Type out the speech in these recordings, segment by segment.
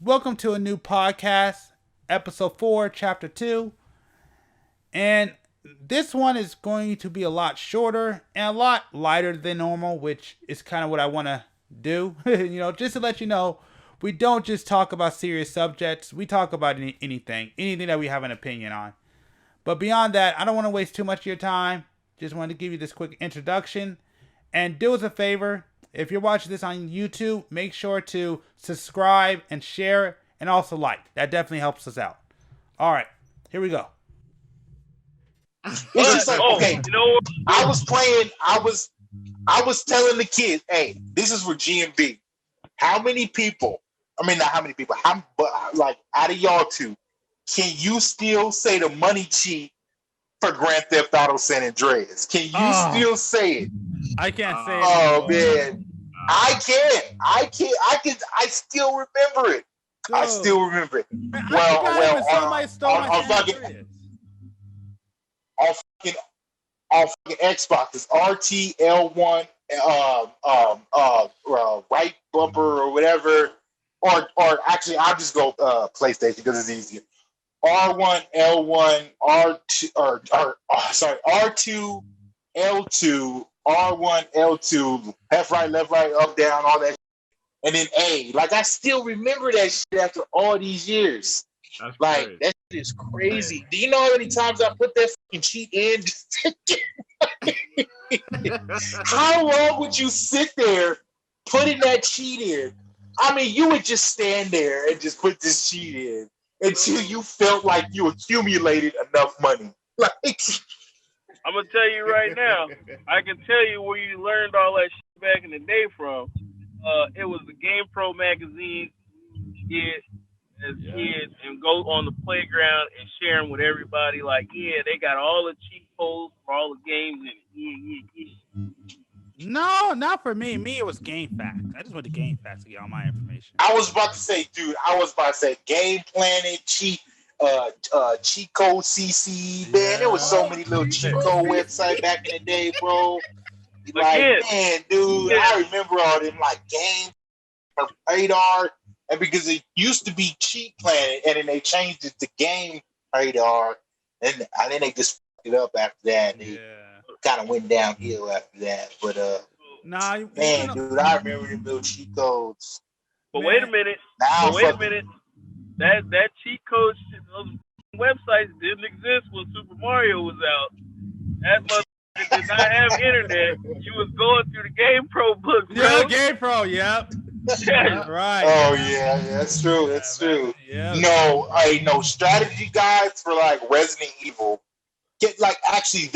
Welcome to a new podcast, episode 4, chapter 2. And this one is going to be a lot shorter and a lot lighter than normal, which is kind of what I want to do. Just to let you know, we don't just talk about serious subjects, we talk about anything that we have an opinion on. But beyond that, I don't want to waste too much of your time. Just wanted to give you this quick introduction. And do us a favor, if you're watching this on YouTube, make sure to subscribe and share and also like. That definitely helps us out. All right, here we go. It's just like, okay, you know what? I was telling the kids, hey, this is for GMB. How many people, not how many people, but like out of y'all two, can you still say the money cheat for Grand Theft Auto San Andreas? Can you still say it? I can't say it. Oh, man. I still remember it. I still remember it. Man, Well, on fucking Xbox, it's RTL1, right bumper or whatever, or actually I'll just go PlayStation because it's easier. R1, L1, R2, R2, L2, R1, L2, left, right, up, down, all that. And then A. Like, I still remember that shit after all these years. That's like, crazy. That shit is crazy. Do you know how many times I put that fucking cheat in? How long would you sit there putting that cheat in? You would just stand there and just put this cheat in until you felt like you accumulated enough money. Like, I'm gonna tell you right now. I can tell you where you learned all that shit back in the day from. It was the Game Pro magazine. Kids and go on the playground and share them with everybody. Like, yeah, they got all the cheat codes for all the games in it. Yeah. No, not for me. Me, it was Game Facts. I just went to Game Facts to get all my information. I was about to say, Game Planet, Cheat Code CC. Man, there was so many little cheat code websites back in the day, bro. Like, man, dude, I remember all them like Game Radar, and because it used to be Cheat Planet, and then they changed it to Game Radar, and then they just fucked it up after that. They kind of went downhill after that. But dude, I remember them little cheat codes. But wait a minute. That cheat code shit, those websites didn't exist when Super Mario was out. That motherfucker did not have internet. You was going through the Game Pro book, bro. Yeah, Game Pro, yep. Right. Oh yeah, that's true. That's true. Yeah. No, strategy guides for like Resident Evil. Actually,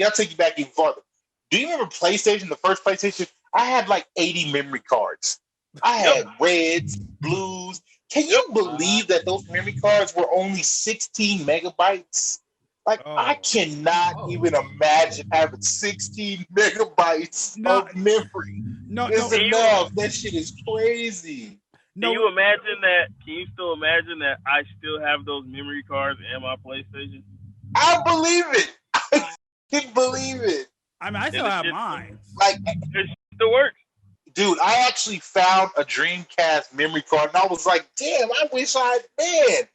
I'll take you back even farther. Do you remember PlayStation? The first PlayStation, I had like 80 memory cards. I had reds, blues. Can you believe that those memory cards were only 16 megabytes? Like, I cannot even imagine having 16 megabytes of memory. It's enough. That shit is crazy. Can you imagine that? Can you still imagine that I still have those memory cards in my PlayStation? I believe it. I can believe it. I still have mine. Like, it still works. Dude, I actually found a Dreamcast memory card, and I was like, damn, I wish I had.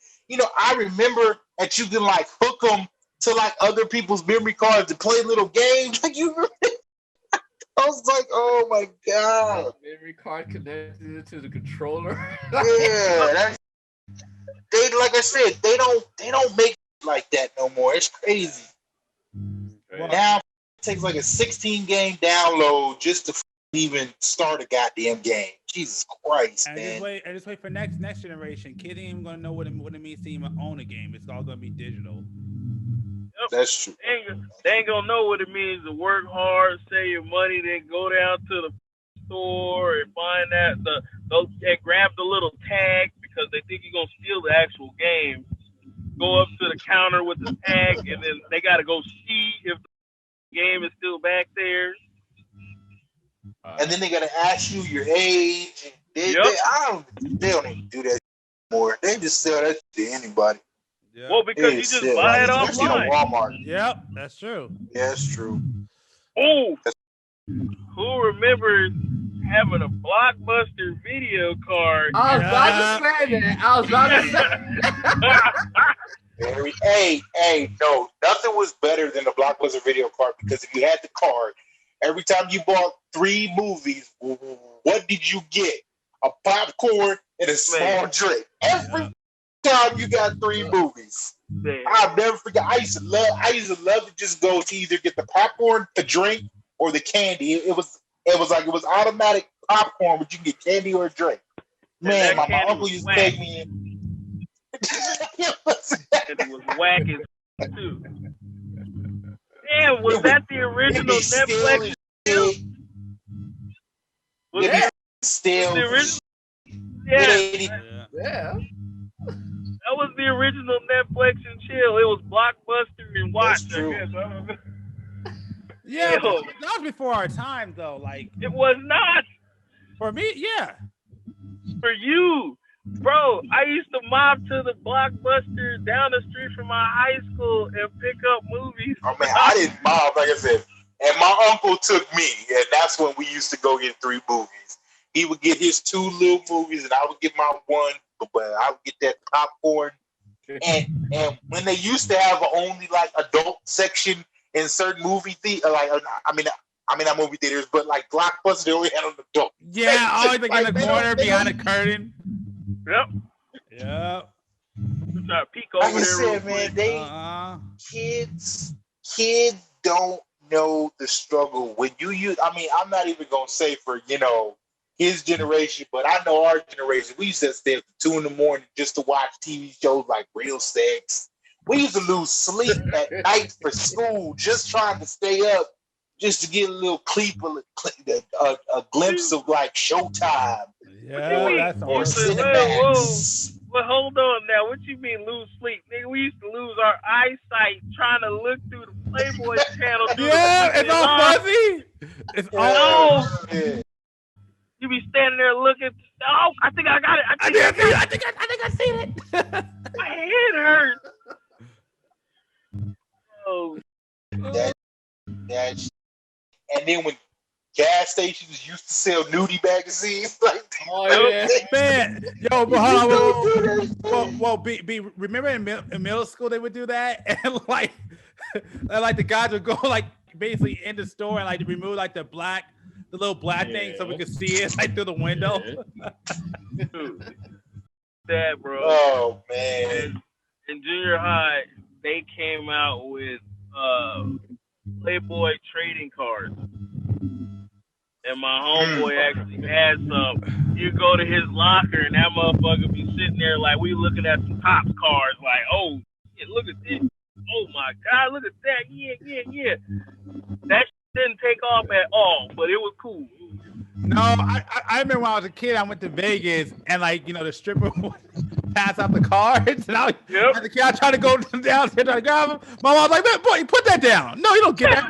I remember that you can, like, hook them to, like, other people's memory cards to play little games. Like, you remember? I was like, oh, my God. Memory card connected to the controller. Yeah. Like I said, they don't make it like that no more. It's crazy. Well, now, it takes, like, a 16-game download just to even start a goddamn game. Jesus Christ, man. Just wait for next generation. Kids ain't even gonna know what it means to even own a game. It's all gonna be digital. Yep. That's true. They ain't gonna know what it means to work hard, save your money, then go down to the store and find that and grab the little tag because they think you're gonna steal the actual game. Go up to the counter with the tag, and then they gotta go see if the game is still back there. And then they gotta ask you your age. They don't even do that anymore. They just sell that to anybody. Yeah. Well, because you just buy it offline. Walmart. Yep, that's true. Yeah, that's true. Oh, who remembers having a Blockbuster video card. I was about to say that. I was about to say. No, nothing was better than the Blockbuster video card because if you had the card, every time you bought 3 movies, what did you get? A popcorn and a small drink. Every time you got 3 movies. Man. I'll never forget. I used to love to just go to either get the popcorn, the drink, or the candy. It was automatic popcorn, but you can get candy or a drink. Man, my uncle used to take me in. It was whack as too. Damn, was that the original Netflix? Was it still? The original? Yeah. That was the original Netflix and chill. It was Blockbuster and Watch. That's true. I guess. Yeah, that was before our time, though. Like, it was not. For me, yeah. For you, bro, I used to mob to the Blockbuster down the street from my high school and pick up movies. Oh man, I didn't mob, like I said. And my uncle took me, and that's when we used to go get 3 movies. He would get his 2 little movies, and I would get my 1. But I would get that popcorn, and when they used to have only like adult section in certain movie theaters, like I mean not movie theaters, but like Blockbuster, they only had an adult. Yeah, always like in the corner behind a curtain. Yep. Try to peek over like I said, man, kids don't know the struggle when you use. I mean, I'm not even gonna say for his generation, but I know our generation, we used to stay up to 2 a.m. just to watch TV shows like Real Sex. We used to lose sleep at night for school just trying to stay up just to get a little a glimpse of like Showtime. Yeah, that's awesome. But hold on now, what you mean lose sleep? Nigga, we used to lose our eyesight trying to look through the Playboy channel. It's all fuzzy. It's all. You be standing there looking. Oh, I think I got it. I think I seen it. My head hurts. Oh. And then when gas stations used to sell nudie magazines, like man, yo, but hold on. Well, remember in middle school they would do that, and like the guys would go like basically in the store and like remove like the little black thing so we could see it like through the window. That, bro. Oh man. In junior high, they came out with Playboy trading cards. And my homeboy actually had some. You go to his locker and that motherfucker be sitting there like we looking at some Topps cards like, oh, shit, look at this. Oh my God, look at that. Yeah. That didn't take off at all, but it was cool. No, I remember when I was a kid, I went to Vegas and like, the stripper would pass out the cards and as a kid, I tried to go downstairs trying to grab them. My mom was like, man, boy, put that down. No, you don't get that.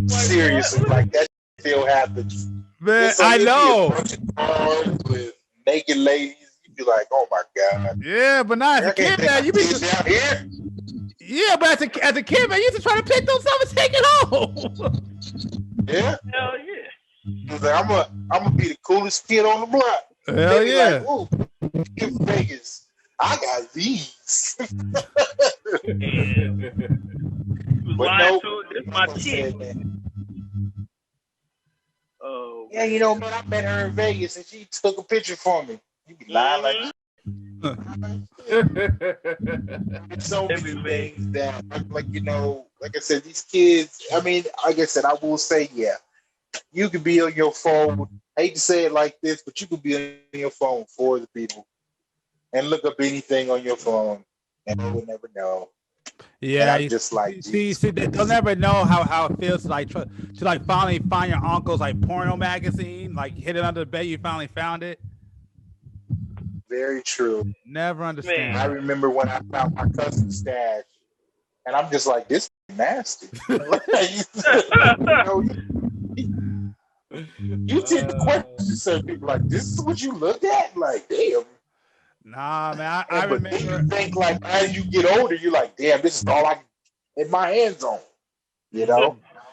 Seriously, like that still happens. Man, I know. With naked ladies, you'd be like, oh my God. Yeah, but not as a kid, man. You be down here. Yeah, but as a kid, man, you used to try to pick those up and take it home. Yeah. Hell yeah. He was like, I'm gonna be the coolest kid on the block. Hell yeah. Like, ooh, in Vegas, I got these. But no, it's my kid. Oh. Yeah, man, I met her in Vegas and she took a picture for me. You be lying like so many things that, like I said, these kids. I mean, like I said, I will say, yeah, you could be on your phone. I hate to say it like this, but you could be on your phone for the people and look up anything on your phone, and they will never know. Yeah, I'm just like, see, they'll never know how it feels to finally find your uncle's like porno magazine, like hid it under the bed. You finally found it. Very true. Never understand. I remember when I found my cousin's stash, and I'm just like, this is nasty. You tend to question certain people like, this is what you look at? Like, damn. Nah, man, I remember. You think like as you get older, you're like, damn, this is all I can get my hands on.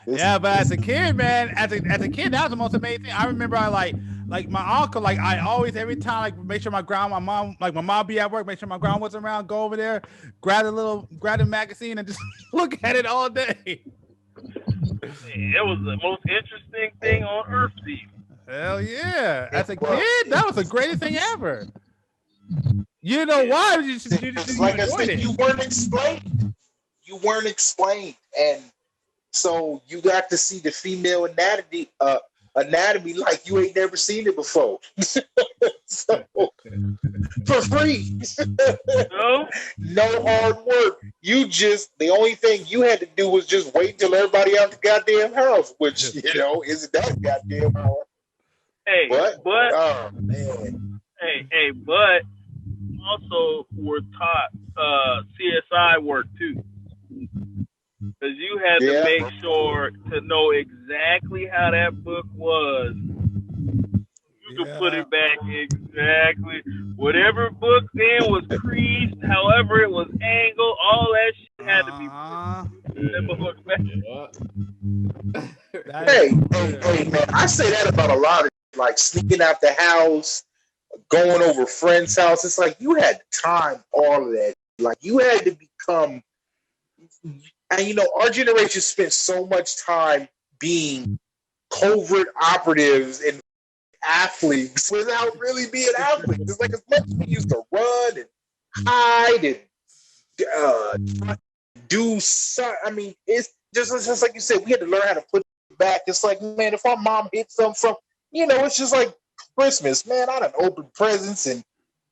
Yeah, but as a kid, man, as a kid, that was the most amazing thing. I remember I like my uncle, like I always every time like make sure my mom be at work, make sure my grandma wasn't around, go over there, grab the magazine and just look at it all day. It was the most interesting thing on earth to you. Hell yeah. As a kid, that was the greatest thing ever. You know why? You like I said, you weren't explained. You weren't explained. And so you got to see the female anatomy like you ain't never seen it before. So, for free. No hard work. The only thing you had to do was just wait until everybody out the goddamn house, which, isn't that goddamn hard. But oh man. But also were taught CSI work too. Because you had to make sure to know exactly how that book was. You could put it back exactly. Whatever book then was creased, however it was angled, all that shit had to be Hey, man, I say that about a lot of like sneaking out the house, going over a friend's house. It's like you had time, all of that. Like you had to become. And our generation spent so much time being covert operatives and athletes without really being athletes. It's like as much as we used to run and hide and do something. I mean, it's just like you said, we had to learn how to put it back. It's like, man, if our mom hit something from, it's just like Christmas, man. I done opened presents and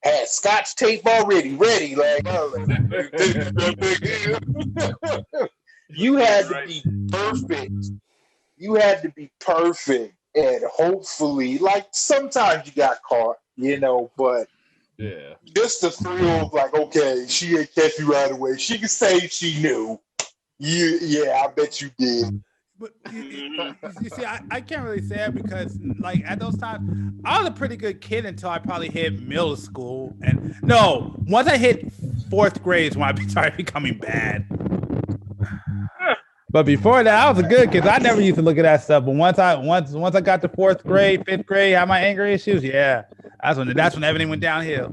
had scotch tape already ready. Like, you had to be perfect. You had to be perfect. And hopefully, like, sometimes you got caught, but just the thrill of, like, okay, she ain't catch you right away. She can say she knew. I bet you did. But you see, I can't really say that because, like, at those times, I was a pretty good kid until I probably hit middle school. And no, once I hit fourth grade is when I started becoming bad. But before that, I was a good kid. I never used to look at that stuff. But once I got to fourth grade, fifth grade, had my anger issues, that's when everything went downhill.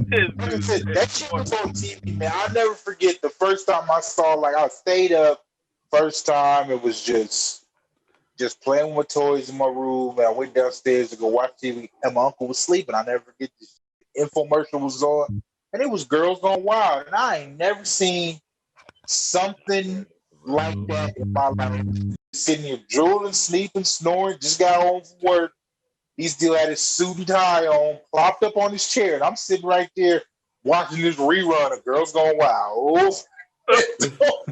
That shit was on TV, man. I'll never forget the first time I saw, like, I stayed up. First time, it was just playing with toys in my room, and I went downstairs to go watch TV, and my uncle was sleeping. I never forget this infomercial was on, and it was Girls Gone Wild, and I ain't never seen something like that in my life. Sitting here drooling, sleeping, snoring, just got home from work. He still had his suit and tie on, plopped up on his chair, and I'm sitting right there watching this rerun of Girls Gone Wild. Until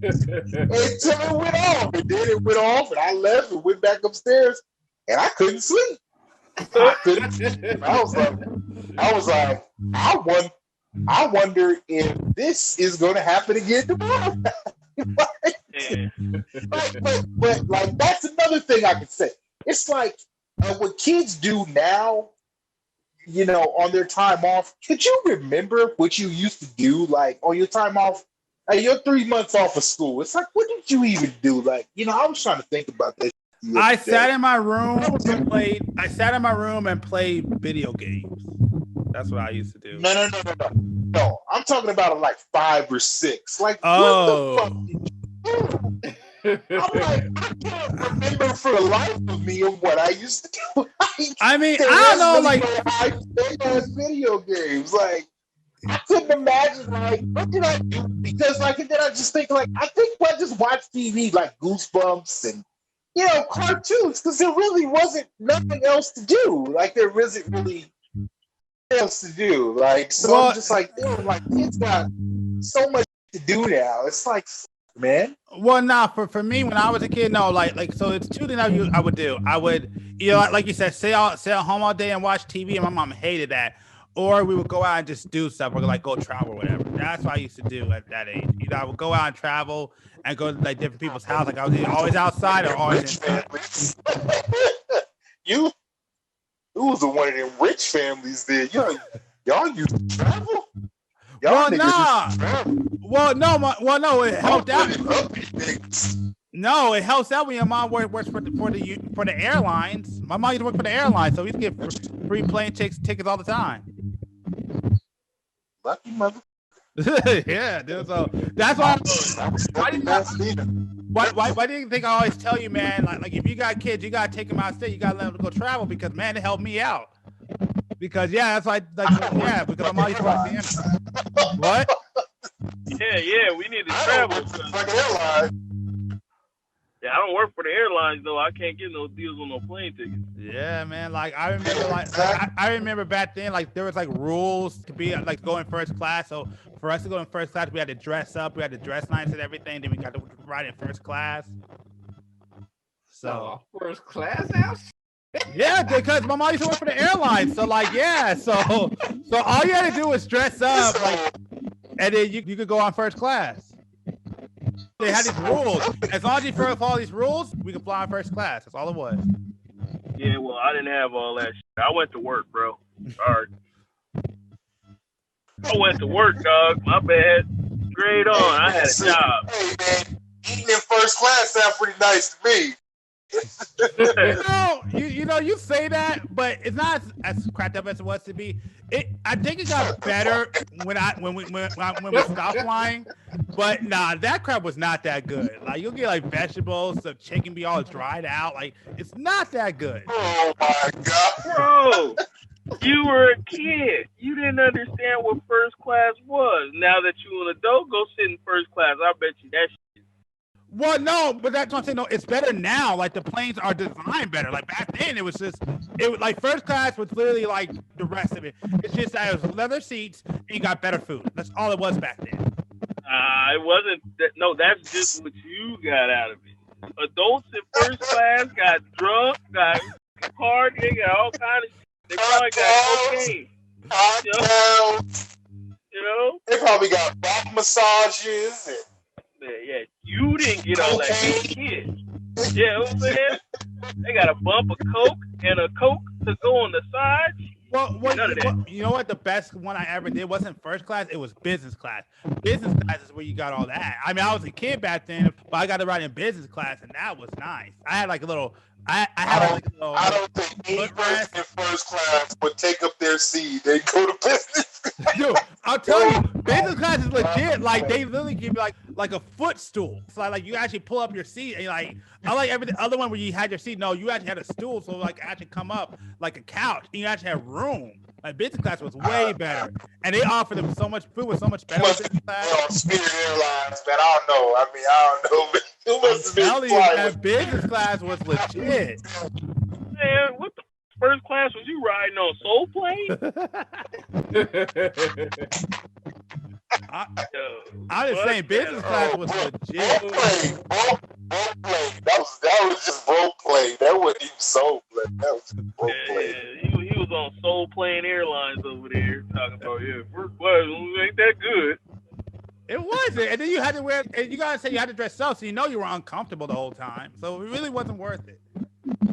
it went off, and then it went off, and I left and went back upstairs, and I couldn't sleep. I was like, I wonder if this is going to happen again tomorrow. but like that's another thing I could say. It's like what kids do now, on their time off. Could you remember what you used to do, like on your time off? You're 3 months off of school. It's like, what did you even do? Like, I was trying to think about this. I sat in my room and played video games. That's what I used to do. No. I'm talking about like 5 or 6. Like, what the fuck did you do? I'm like, I can't remember for the life of me of what I used to do. I don't know, like, I played on video games. Like, I couldn't imagine, like, what did I do? Because, like, and then I just think, like, I think I just watched TV, like Goosebumps and, cartoons, because there really wasn't nothing else to do. Like, there wasn't really else to do. Like, so I'm just like, kids got so much to do now. It's like, man. Well, nah, for me, when I was a kid, no, like, so it's two things I would do. I would, like you said, stay at home all day and watch TV, and my mom hated that. Or we would go out and just do stuff, or like go travel or whatever. That's what I used to do at that age. I would go out and travel and go to like different people's houses. Like I was always outside or always inside. You was the one of them rich families there. Y'all used to travel? Well, no, it helped out. No, it helps out when your mom works for the airlines. My mom used to work for the airlines, so we used to get free plane tickets all the time. Lucky mother. Yeah, dude. So that's why. Why do you think I always tell you, man? Like if you got kids, you gotta take them out of state. You gotta let them go travel because man, it helped me out. Because yeah, that's like yeah, because I'm always working. What? Yeah, we need to travel. Yeah, I don't work for the airlines though. I can't get no deals on no plane tickets. Yeah, man. Like I remember, I remember back then, like there was like rules to be like going first class. So for us to go in first class, we had to dress up. We had to dress nice and everything. Then we got to ride in first class. So first class now. Yeah, because my mom used to work for the airline. So like, yeah, so all you had to do was dress up, like, and then you could go on first class. They had these rules. As long as you follow these rules, we could fly on first class. That's all it was. Yeah, well, I didn't have all that shit. I went to work, bro. Sorry. I went to work, dog. My bad. Straight on. I had a job. Hey, man, eating in first class sounds pretty nice to me. You say that, but it's not as cracked up as it was to be. I think it got better when we stopped flying, but nah, that crap was not that good. Like you'll get like vegetables, the chicken be all dried out. Like it's not that good. Oh my god, bro! You were a kid. You didn't understand what first class was. Now that you're an adult, go sit in first class. I bet you that shit. Well, no, but that's what I'm saying. No, it's better now. Like the planes are designed better. Like back then, it was like first class was literally like the rest of it. It's just that it was leather seats and you got better food. That's all it was back then. It wasn't. No, that's just what you got out of it. Adults in first class got drunk, got party, they got all kinds of shit. They probably got cocaine. You know? They probably got back massages and. Yeah, you didn't get all that shit. Yeah, you know what I'm saying? They got a bump of Coke and a Coke to go on the side. Well, you know what? The best one I ever did wasn't first class. It was business class. Business class is where you got all that. I mean, I was a kid back then, but I got to ride in business class, and that was nice. I had like a little. I don't think any person in first class would take up their seat. They go to business. Dude, I'll tell you, business class is legit. Like they literally give you like a footstool. So like you actually pull up your seat and like I like every other one where you had your seat. No, you actually had a stool, so like actually come up like a couch, and you actually have room. Like business class was way better, and they offered them so much food was so much better. Business class. Spirit Airlines, man. I don't know. I mean, I don't know. I'm telling you, that business class was legit. Man, what the first class was you riding on? Soul Plane? I'm just saying, business class was legit. Role play. That was just role play. That wasn't even soul play. That was just role play. Yeah, he was on Soul Plane Airlines over there talking about first class ain't that good. It wasn't, and then you had to wear. And you gotta say you had to dress up, so you know you were uncomfortable the whole time. So it really wasn't worth it.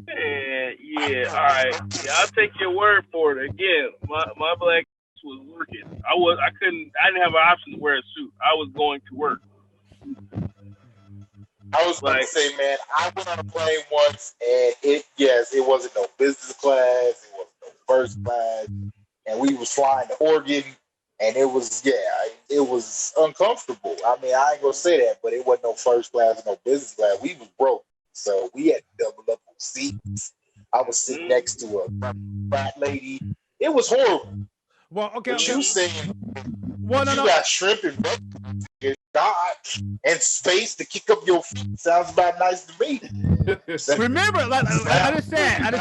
Yeah. All right. Yeah, I'll take your word for it. Again, my black was working. I didn't have an option to wear a suit. I was going to work. I was going to say, man, I went on a plane once, and it wasn't no business class, it wasn't no first class, and we was flying to Oregon, and it was uncomfortable. I mean, I ain't gonna say that, but it wasn't no first class, no business class. We was broke, so we had to double up on seats. I was sitting next to a fat lady. It was horrible. Well, okay. But you saying, no. got shrimp and and space to kick up your feet sounds about nice to me. Remember, I understand.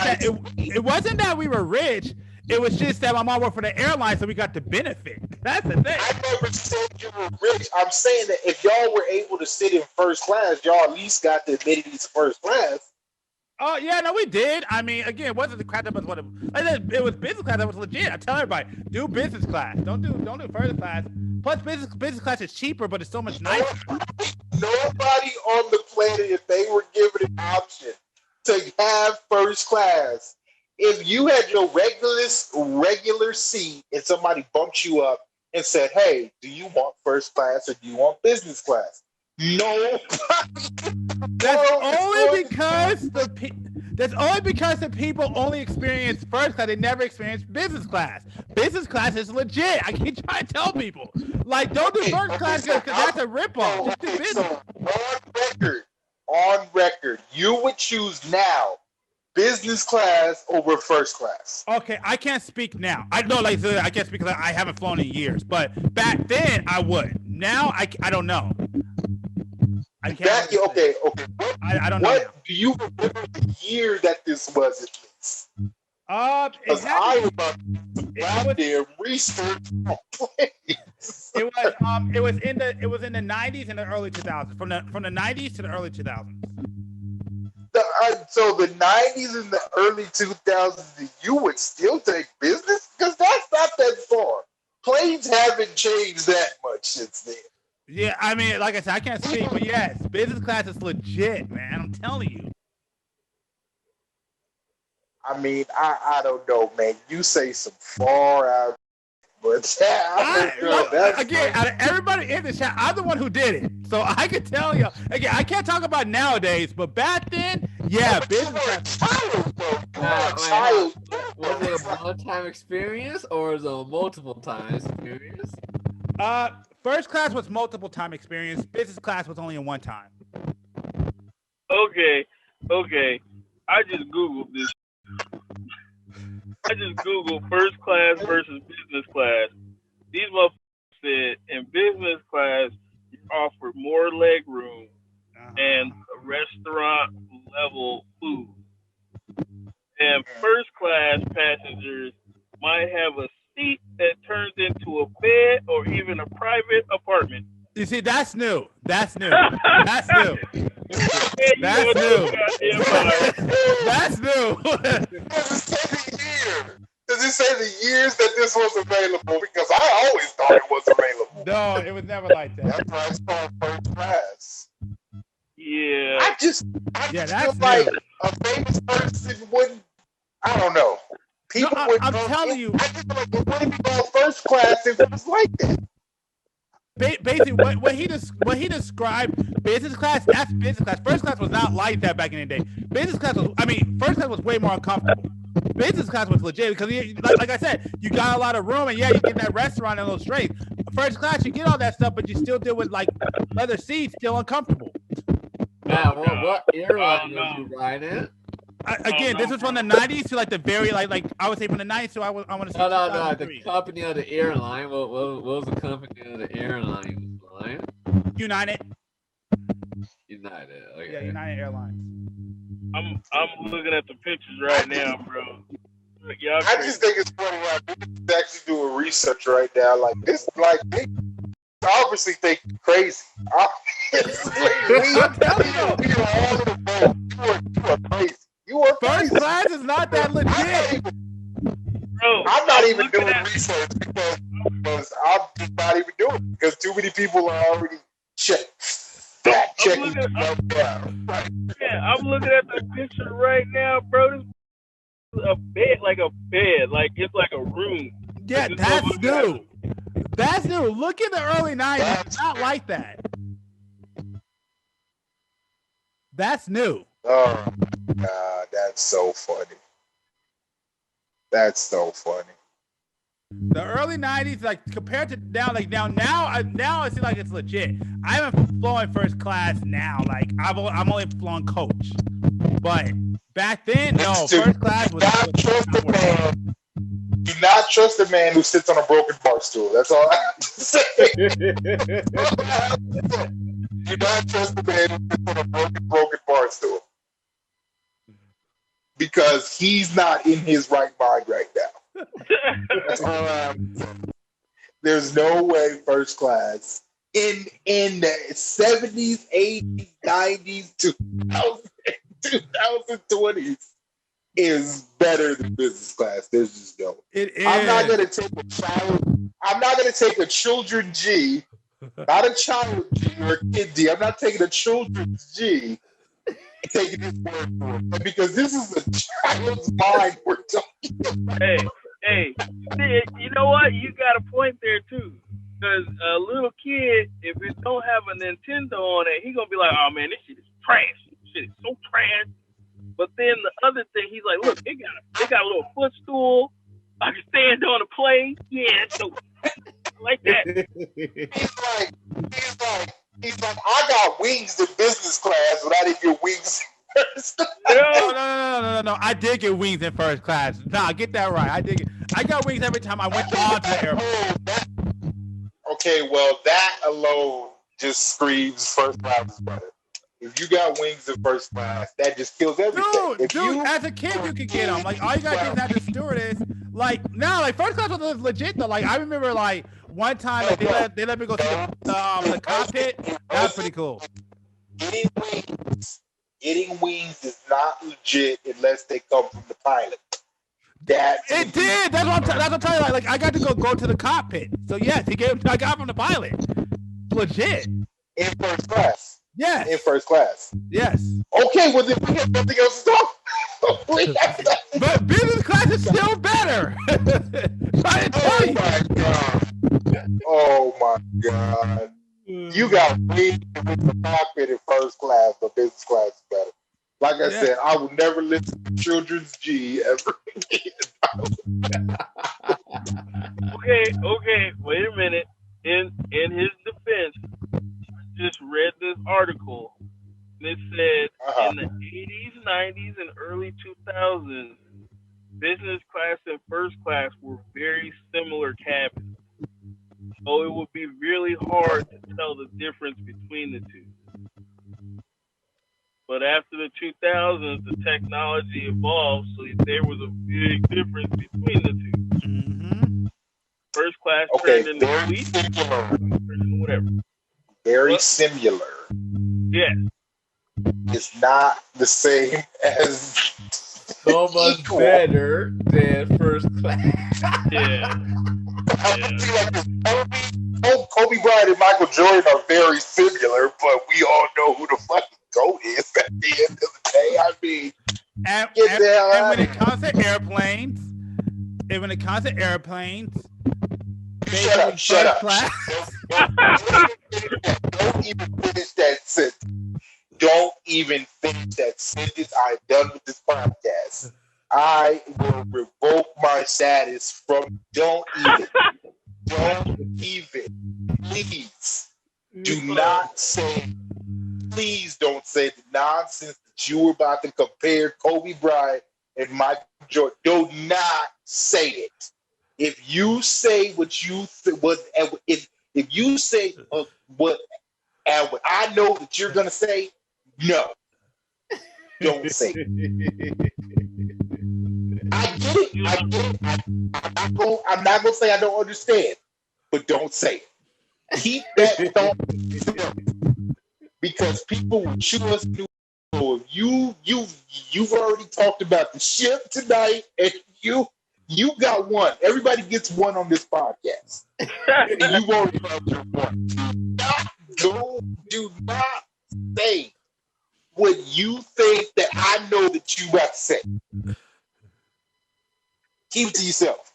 It wasn't that we were rich. It was just that my mom worked for the airline, so we got the benefit. That's the thing. I never said you were rich. I'm saying that if y'all were able to sit in first class, y'all at least got the amenities of first class. Oh yeah, no, we did. I mean, again, it wasn't the crap that was what it was business class that was legit. I tell everybody, do business class. Don't do first class. Plus, business class is cheaper, but it's so much nicer. Nobody on the planet, if they were given an option to have first class, if you had your regular seat and somebody bumped you up and said, "Hey, do you want first class or do you want business class?" No. That's only because the people only experience first class. They never experience business class. Business class is legit. I keep trying to tell people, like, don't do first class because that's a ripoff. Just do business. So on record, you would choose now business class over first class. Okay, I can't speak now. I know, like, I can't speak because I haven't flown in years. But back then, I would. Now, I don't know. I can't. Okay. I don't know. What do you remember the year that this was at least? Because I was about to goddamn research. It was in the 90s and the early 2000s. From the 90s to the early 2000s. So the 90s and the early 2000s, you would still take business? Because that's not that far. Planes haven't changed that much since then. Yeah, I mean, like I said, I can't speak, but yes, business class is legit, man. I'm telling you. I mean, I don't know, man. You say some far out, but again, out of everybody in the chat, I'm the one who did it, so I can tell you. Again, I can't talk about nowadays, but back then, yeah, business class. Was it a one-time experience or was it a multiple times experience? First class was multiple time experience. Business class was only a one time. Okay. I just Googled this. I just Googled first class versus business class. These motherfuckers said in business class, you offer more leg room and restaurant level food. And first class passengers might have a seat that turns into a bed or even a private apartment. You see, that's new. That's new. That's new. That's new. That's new. Does it say the years that this was available? Because I always thought it was available. No, it was never like that. That's why it's called first class. Yeah. I just feel like a famous person wouldn't. I don't know. People would. I'm telling you. I just feel like it wouldn't be called first class if it was like that. Basically, what he described business class, that's business class. First class was not like that back in the day. Business class was, first class was way more uncomfortable. Business class was legit because, like I said, you got a lot of room and yeah, you get that restaurant and those straight. First class, you get all that stuff, but you still deal with like leather seats, still uncomfortable. Yeah, what airline did you ride in? Again, this was from the 90s to like the very like I would say from the 90s to I want to say no, the company of the airline. What was the company of the airline? United. Okay. Yeah, United Airlines. I'm looking at the pictures right now, bro. Y'all I just think it's funny how people actually doing research right now. Like this, like they obviously think you're crazy. I'm telling you, you're all in the boat. You are crazy. First class is not that legit. Bro, I'm not even doing research because I'm just not even doing it because too many people are already checking. Yeah, I'm looking at the picture right now, bro. This is a bed, like it's like a room. Yeah, that's new. That's new. Look in the early 90s. It's not like that. That's new. Oh, God, that's so funny. That's so funny. The early 90s, like compared to now, like now it seems like it's legit. I haven't flown first class now. Like I'm only flown coach, but back then, no, first class was. Do not trust a man who sits on a broken bar stool. That's all I have to say. Do not trust a man who sits on a broken bar stool because he's not in his right mind right now. There's no way first class in the 70s, 80s, 90s, 2020s is better than business class. There's just no. It is. I'm not gonna take a child. I'm not gonna take a children G, not a child G or a kid G. I'm not taking a children's G. Taking this word for it because this is a child's mind we're talking about. Hey, you know what? You got a point there too. Because a little kid, if it don't have a Nintendo on it, he gonna be like, "Oh man, this shit is trash. This shit is so trash." But then the other thing, he's like, "Look, it got a little footstool. I can stand on the play. Yeah, so I like that." He's like, I got wings in business class, but I didn't get wings first. No. I did get wings in first class. Nah, get that right. I got wings every time I went on to the airplane. Okay, well, that alone just screams first class is better. If you got wings in first class, that just kills everything. Dude, as a kid, you could get them. Like, all you got to do is have the stewardess. Like, first class was legit, though. Like, I remember, like, one time like, they let me go see the cockpit. That was pretty cool. Getting wings is not legit unless they come from the pilot. It did. That's what I'm telling you. Like, I got to go to the cockpit. So, yes, I got from the pilot. Legit. In first class. Yes. In first class. Yes. Okay, well then we have nothing else to talk. But business class is still better. Oh my god. You got wings in the cockpit in first class, but business class is better. Like I said, I will never listen to Children's G ever again. Okay, wait a minute. In his defense, just read this article, and it said in the 80s, 90s, and early 2000s, business class and first class were very similar cabins. So it would be really hard to tell the difference between the two. But after the 2000s, the technology evolved, so there was a big difference between the two. Mm-hmm. First class turned into suite, turned into whatever. Very similar. Yes. It's not the same as so much better than first class. Yeah. Kobe Bryant and Michael Jordan are very similar, but we all know who the fucking GOAT is at the end of the day. I mean, and when it comes to airplanes, shut up. Don't even finish that sentence. Don't even finish that sentence. I'm done with this podcast. I will revoke my status from. Don't even. Please do not say. Please don't say the nonsense that you were about to compare Kobe Bryant and Michael Jordan. Do not say it. If you say what you if you say what I know that you're gonna say, no, don't say it. I get it. I'm not gonna say I don't understand, but don't say it. Keep that thought because people will chew us new. You've already talked about the ship tonight, and you got one. Everybody gets one on this podcast. And you already have your one. Do not say what you think that I know that you about to say. Keep it to yourself.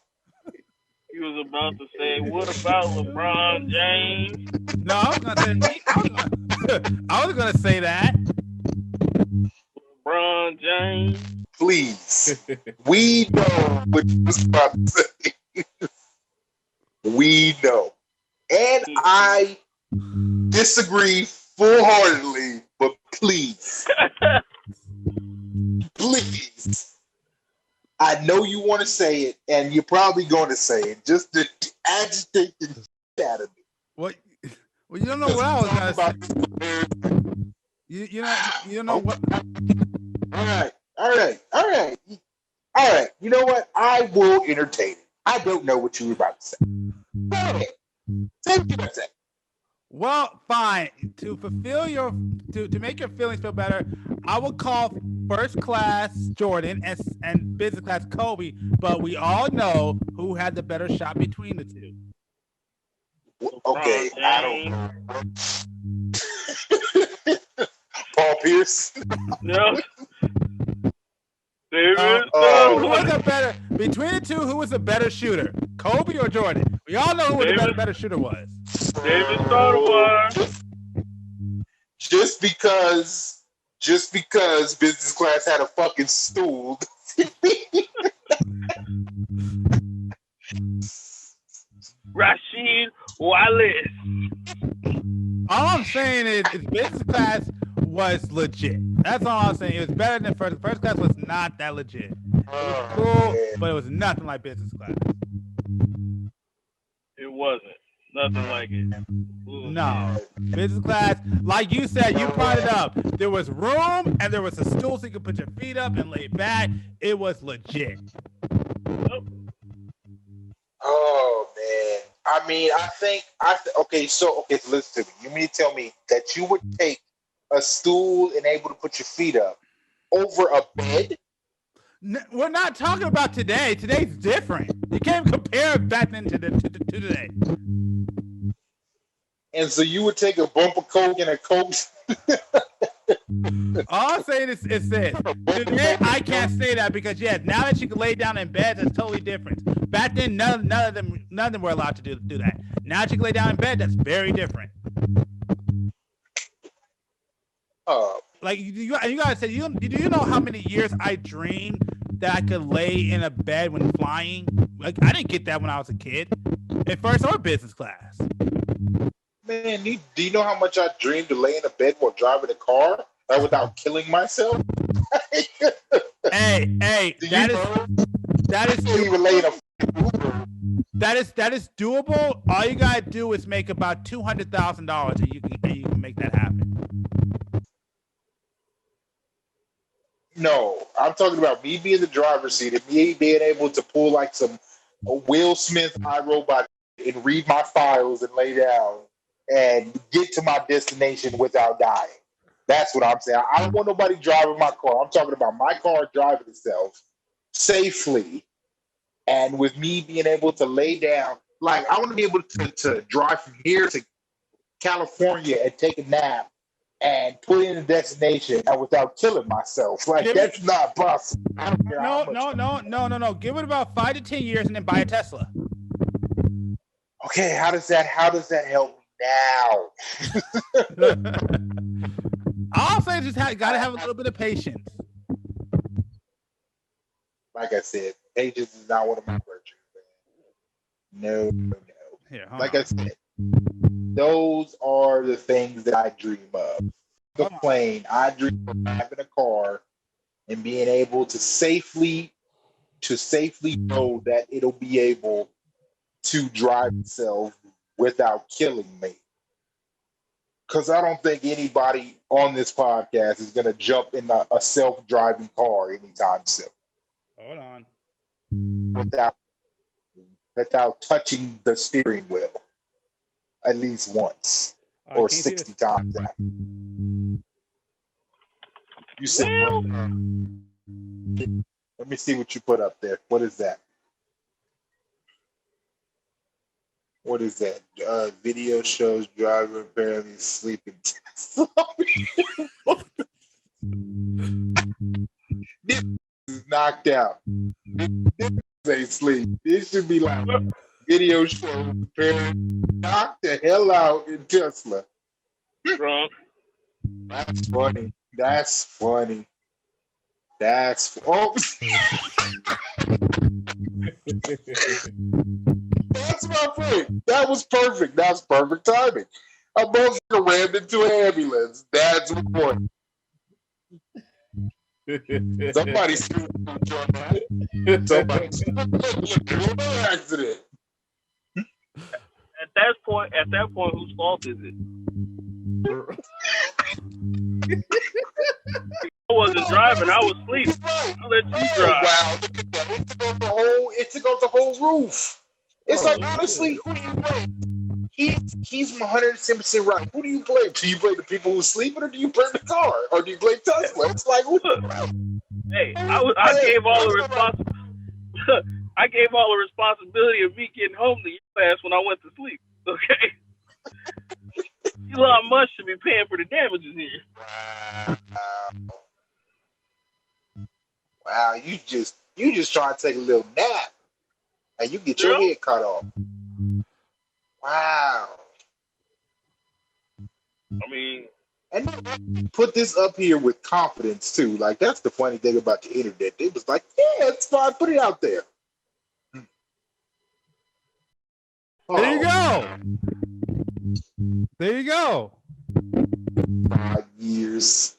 He was about to say, what about LeBron James? No, I was gonna say that. LeBron James. Please. We know what you was about to say. We know. And I disagree full-heartedly, but please. Please. I know you want to say it, and you're probably going to say it, just to agitate the shit out of me. What? Well, you don't know what I was going to say. You don't know what. All right. You know what? I will entertain it. I don't know what you were about to say. Go ahead. Say what you're going to say. Well, fine. To make your feelings feel better, I will call first class Jordan and business class Kobe, but we all know who had the better shot between the two. Okay, I don't know. Paul Pierce? No. David Who was Stone. a better between the two? Who was a better shooter, Kobe or Jordan? We all know who the better shooter was. David Stone. Just because business class had a fucking stool. Rasheed Wallace. All I'm saying is business class was legit. That's all I'm saying. It was better than first. First class was not that legit. It was cool, but it was nothing like business class. It wasn't. Nothing like it. No. Business class, like you said, you brought it up. There was room and there was a stool so you could put your feet up and lay back. It was legit. Oh man. I mean, okay, so listen to me. You mean to tell me that you would take a stool and able to put your feet up over a bed? We're not talking about today. Today's different. You can't compare back then to today. And so you would take a bump of Coke and a Coke. All I'm saying is this. Today, I can't say that because, now that you can lay down in bed, that's totally different. Back then, none of them were allowed to do that. Now that you can lay down in bed, that's very different. Like, you gotta say, do you know how many years I dreamed that I could lay in a bed when flying? Like, I didn't get that when I was a kid, in first or business class. Man, do you know how much I dreamed to lay in a bed while driving a car without killing myself? Hey, that is doable. All you gotta do is make about $200,000, and you can make that happen. No, I'm talking about me being the driver's seat and me being able to pull like some Will Smith iRobot and read my files and lay down and get to my destination without dying. That's what I'm saying. I don't want nobody driving my car. I'm talking about my car driving itself safely, and with me being able to lay down. Like, I want to be able to drive from here to California and take a nap and put in a destination and without killing myself. Like, that's not possible. No. Give it about 5 to 10 years and then buy a Tesla. Okay, how does that help me now? I'll say just gotta have a little bit of patience. Like I said, patience is not one of my virtues. No. Here, like I said, those are the things that I dream of. The plane, I dream of having a car and being able to safely know that it'll be able to drive itself without killing me. Because I don't think anybody on this podcast is going to jump in a self-driving car anytime soon. Hold on. Without touching the steering wheel at least once or 60 times. You said, let me see what you put up there. What is that? What is that? Video shows driver apparently sleeping. This is knocked out. This ain't sleep. This should be like video show apparently knocked the hell out in Tesla. Drunk. That's funny. That's funny. That's That's my point. That was perfect. That was perfect timing. A motherfucker rammed into an ambulance. That's the point. Somebody accident. At that point, whose fault is it? I wasn't driving. I was asleep. I'll let you drive. Wow, look at that. It took out the whole roof. It's like, honestly, who do you blame? He's 110% right. Who do you blame? Do you blame the people who are sleeping, or do you blame the car, or do you blame Tesla? It's like, hey, I gave all the responsibility of me getting home to your ass when I went to sleep. Okay. Elon Musk should be paying for the damages here. Wow, you just trying to take a little nap, and you get your head cut off. Wow. I mean, and put this up here with confidence too. Like that's the funny thing about the internet. They was like, yeah, it's fine, put it out there. There you go. There you go. 5 years.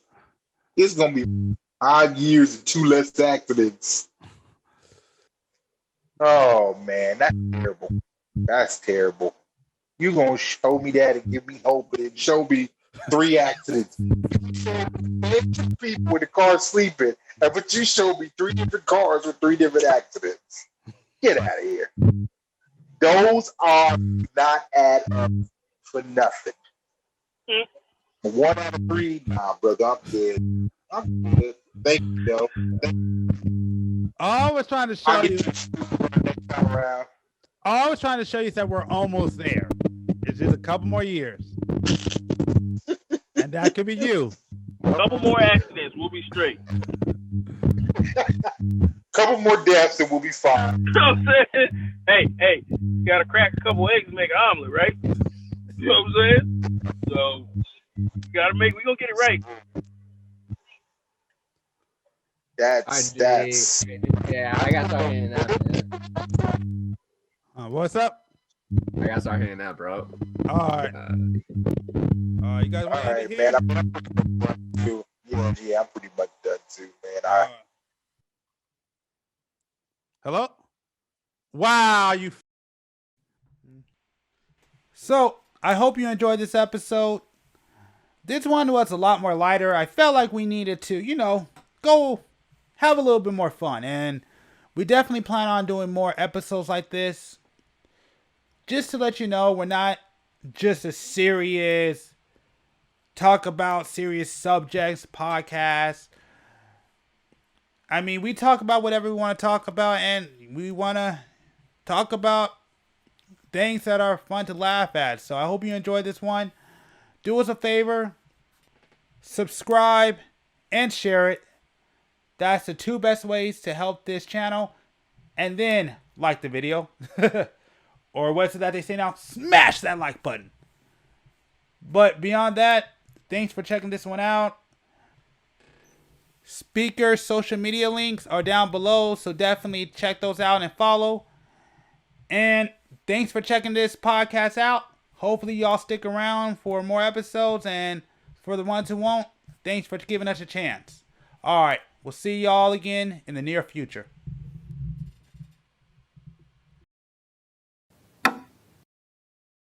It's gonna be 5 years and 2 less accidents. Oh man, that's terrible. That's terrible. You gonna show me that and give me hope, and then show me 3 accidents. People in the car sleeping, but you showed me 3 different cars with 3 different accidents. Get out of here. Those are not add up for nothing. 1 out of 3, nah, brother, I'm good. I'm good. Thank you, though. All I was trying to show you. Next time around. All I was trying to show you is that we're almost there. It's just a couple more years, and that could be you. A couple more accidents, we'll be straight. Couple more deaths and we'll be fine. You know what I'm saying? Hey, you gotta crack a couple eggs and make an omelet, right? You know what I'm saying? So we gonna get it right. That's yeah, I gotta start hitting that, man. What's up? I gotta start hitting that, bro. All right. You guys want to all right, man. I'm too. Yeah, I'm pretty much done too, man. Hello? Wow, you. So, I hope you enjoyed this episode. This one was a lot more lighter. I felt like we needed to, go have a little bit more fun. And we definitely plan on doing more episodes like this. Just to let you know, we're not just a serious, talk about serious subjects podcast. I mean, we talk about whatever we want to talk about, and we want to talk about things that are fun to laugh at. So I hope you enjoyed this one. Do us a favor, subscribe, and share it. That's the 2 best ways to help this channel. And then like the video. Or what's it that they say now? Smash that like button. But beyond that, thanks for checking this one out. Speaker social media links are down below, so definitely check those out and follow. And thanks for checking this podcast out. Hopefully y'all stick around for more episodes, and for the ones who won't, thanks for giving us a chance. All right, we'll see y'all again in the near future.